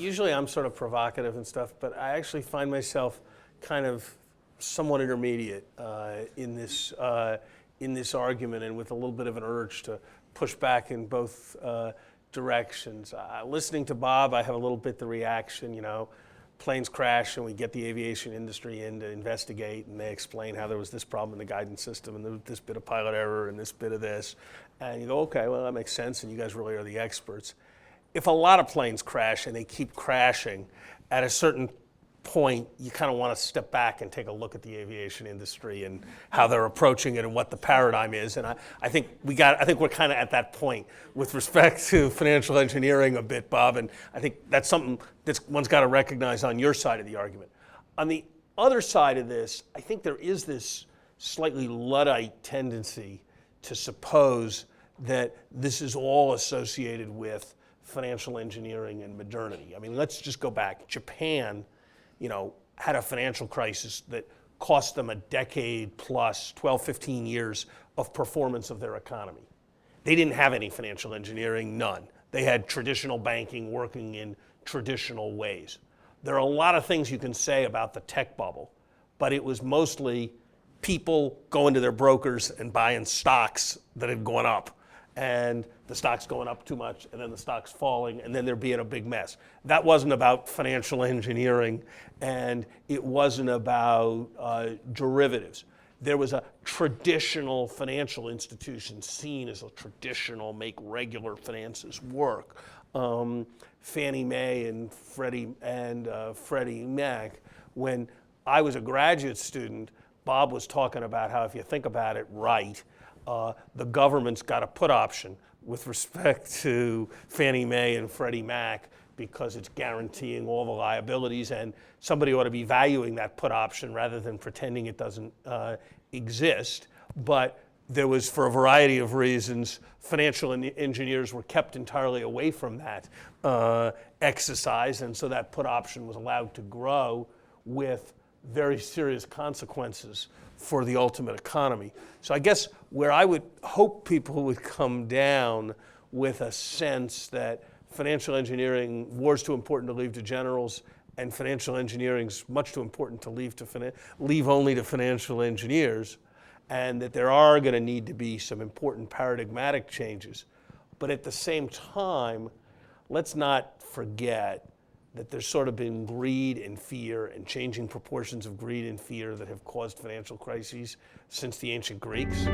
usually I'm sort of provocative and stuff, but I actually find myself kind of somewhat intermediate in this argument, and with a little bit of an urge to push back in both directions. Listening to Bob, I have a little bit the reaction, planes crash and we get the aviation industry in to investigate, and they explain how there was this problem in the guidance system and there was this bit of pilot error and this bit of this. And you go, okay, well, that makes sense, and you guys really are the experts. If a lot of planes crash and they keep crashing, at a certain point, you kind of want to step back and take a look at the aviation industry and how they're approaching it and what the paradigm is. And I think we're kind of at that point with respect to financial engineering a bit, Bob. And I think that's something that one's got to recognize on your side of the argument. On the other side of this, I think there is this slightly Luddite tendency to suppose that this is all associated with financial engineering and modernity. I mean, let's just go back. Japan, had a financial crisis that cost them a decade plus, 12, 15 years of performance of their economy. They didn't have any financial engineering, none. They had traditional banking working in traditional ways. There are a lot of things you can say about the tech bubble, but it was mostly people going to their brokers and buying stocks that had gone up, and the stock's going up too much, and then the stock's falling, and then there being a big mess. That wasn't about financial engineering, and it wasn't about derivatives. There was a traditional financial institution seen as a traditional, make regular finances work. Fannie Mae and Freddie Mac. When I was a graduate student, Bob was talking about how, if you think about it right, the government's got a put option with respect to Fannie Mae and Freddie Mac because it's guaranteeing all the liabilities, and somebody ought to be valuing that put option rather than pretending it doesn't exist. But there was, for a variety of reasons, financial engineers were kept entirely away from that exercise, and so that put option was allowed to grow with very serious consequences for the ultimate economy. So I guess where I would hope people would come down with a sense that financial engineering, war's too important to leave to generals, and financial engineering's much too important to leave only to financial engineers, and that there are going to need to be some important paradigmatic changes. But at the same time, let's not forget that there's sort of been greed and fear and changing proportions of greed and fear that have caused financial crises since the ancient Greeks.